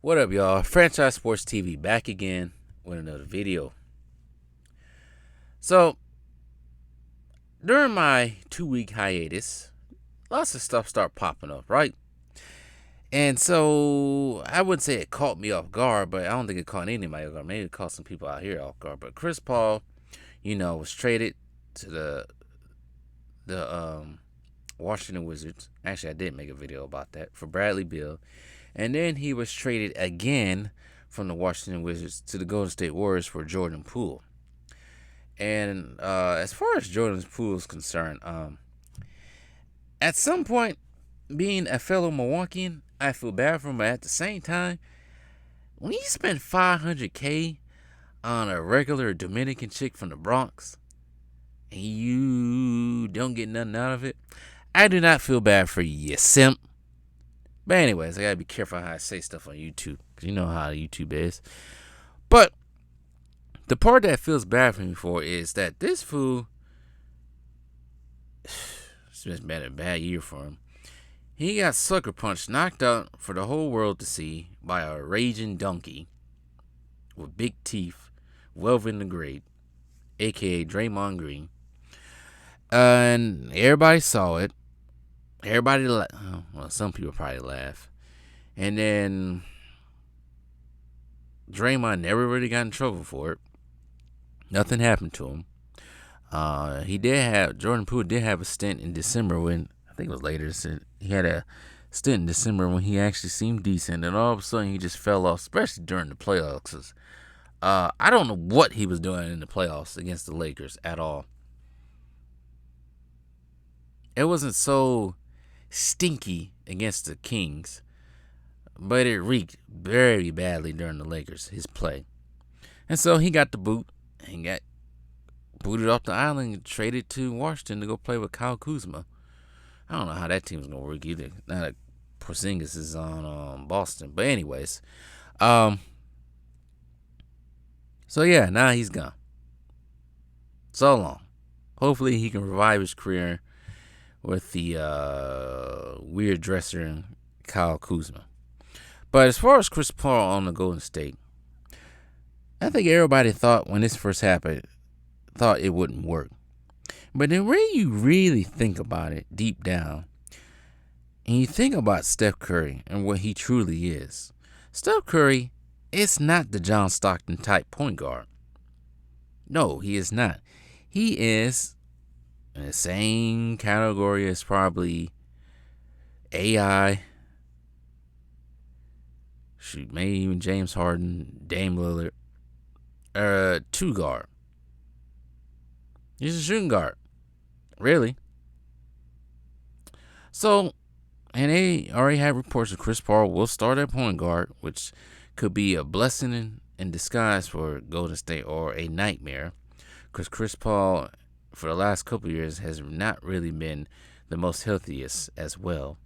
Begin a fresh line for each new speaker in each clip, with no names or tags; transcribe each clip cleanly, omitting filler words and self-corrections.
What up, y'all? Franchise Sports TV back again with another video. So, during my 2-week hiatus, lots of stuff start popping up, right? And so, I wouldn't say it caught me off guard, but I don't think it caught anybody off guard. Maybe it caught some people out here off guard. But Chris Paul, was traded to the Washington Wizards. Actually, I did make a video about that for Bradley Beal. And then he was traded again from the Washington Wizards to the Golden State Warriors for Jordan Poole. And as far as Jordan Poole is concerned, at some point, being a fellow Milwaukeean, I feel bad for him. But at the same time, when you spend $500K on a regular Dominican chick from the Bronx and you don't get nothing out of it, I do not feel bad for you, you simp. But anyways, I gotta be careful how I say stuff on YouTube, because you know how YouTube is. But the part that feels bad for me for is that this fool, it's just been a bad year for him. He got sucker punched, knocked out for the whole world to see by a raging donkey with big teeth, Welvin the Great, aka Draymond Green. And everybody saw it. Everybody, some people probably laugh. And then Draymond never really got in trouble for it. Nothing happened to him. Jordan Poole did have a stint in December when, I think it was later, he had a stint in December when he actually seemed decent. And all of a sudden he just fell off, especially during the playoffs. I don't know what he was doing in the playoffs against the Lakers at all. It wasn't so stinky against the Kings, but it reeked very badly during the Lakers, his play. And so he got the boot and got booted off the island and traded to Washington to go play with Kyle Kuzma. I don't know how that team's going to work either. Now that Porzingis is on Boston. But anyways, so yeah, now he's gone. So long. Hopefully he can revive his career with the weird dresser Kyle Kuzma. But as far as Chris Paul on the Golden State, I think everybody thought when this first happened, thought it wouldn't work. But then when you really think about it deep down, and you think about Steph Curry and what he truly is, Steph Curry is not the John Stockton type point guard. No, he is not. He is in the same category as probably AI, maybe even James Harden, Dame Lillard, two guard. He's a shooting guard, really. So, and they already have reports that Chris Paul will start at point guard, which could be a blessing in disguise for Golden State or a nightmare, because Chris Paul, for the last couple of years, has not really been the most healthiest as well.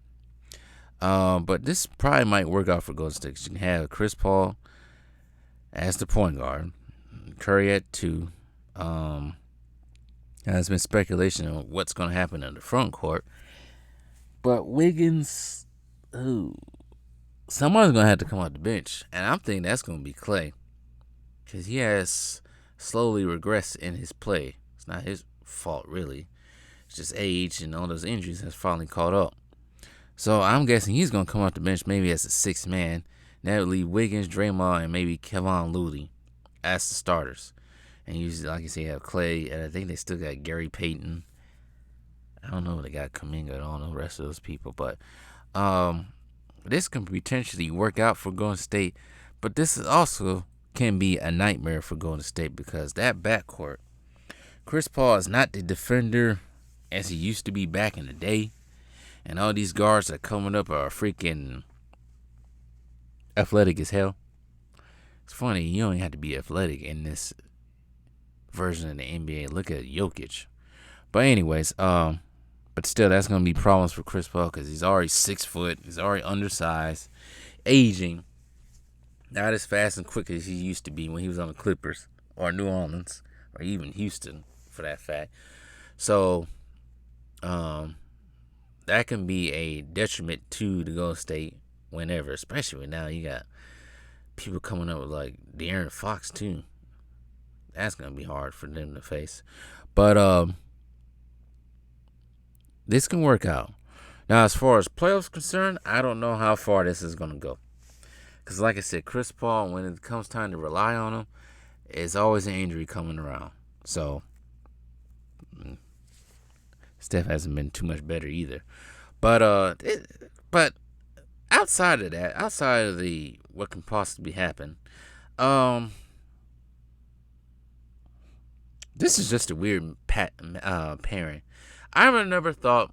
But this probably might work out for Golden State. You can have Chris Paul as the point guard, Curry at 2. There's been speculation on what's going to happen in the front court. But Wiggins, someone's going to have to come off the bench. And I'm thinking that's going to be Clay, because he has slowly regressed in his play. It's not his fault, really. It's just age and all those injuries has finally caught up. So I'm guessing he's going to come off the bench maybe as a sixth man. That would leave Wiggins, Draymond, and maybe Kevon Looney as the starters. And usually, like you say, you have Clay, and I think they still got Gary Payton. I don't know if they got Kuminga. I don't know the rest of those people. But this can potentially work out for Golden State. But this is also can be a nightmare for Golden State, because that backcourt, Chris Paul is not the defender as he used to be back in the day. And all these guards that are coming up are freaking athletic as hell. It's funny, you don't even have to be athletic in this version of the NBA. Look at Jokic. But anyways, but still, that's going to be problems for Chris Paul, because he's already 6 foot. He's already undersized, aging. Not as fast and quick as he used to be when he was on the Clippers or New Orleans or even Houston, for that fact. So, that can be a detriment to the Golden State whenever, especially now you got people coming up with like De'Aaron Fox too. That's gonna be hard for them to face. But this can work out. Now, as far as playoffs concerned, I don't know how far this is gonna go. Cause like I said, Chris Paul, when it comes time to rely on him, it's always an injury coming around. So Steph hasn't been too much better either. But outside of that, outside of the what can possibly happen, this is just a weird pairing. I would have never thought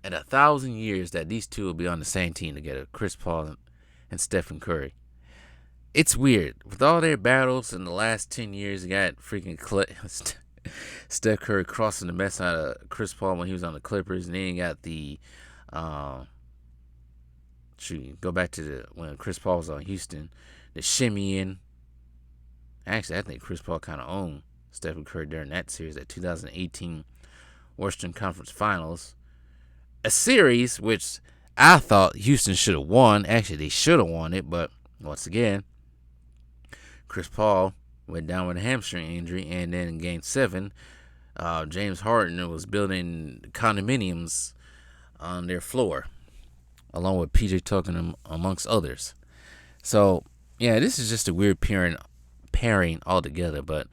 in 1,000 years that these two would be on the same team together, Chris Paul and Stephen Curry. It's weird. With all their battles in the last 10 years, you got freaking Steph Curry crossing the mess out of Chris Paul when he was on the Clippers. And then you got the, go back to when Chris Paul was on Houston, the shimmying. Actually, I think Chris Paul kind of owned Stephen Curry during that series, that 2018 Western Conference Finals. A series which I thought Houston should have won. Actually, they should have won it, but once again, Chris Paul went down with a hamstring injury, and then in Game 7, James Harden was building condominiums on their floor, along with PJ Tucker amongst others. So, yeah, this is just a weird pairing altogether, but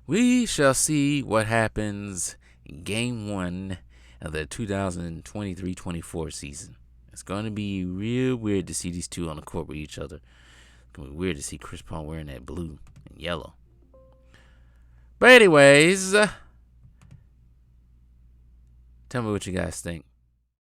we shall see what happens in Game 1 of the 2023-24 season. It's going to be real weird to see these two on the court with each other. It's going to be weird to see Chris Paul wearing that blue and yellow. But anyways, tell me what you guys think.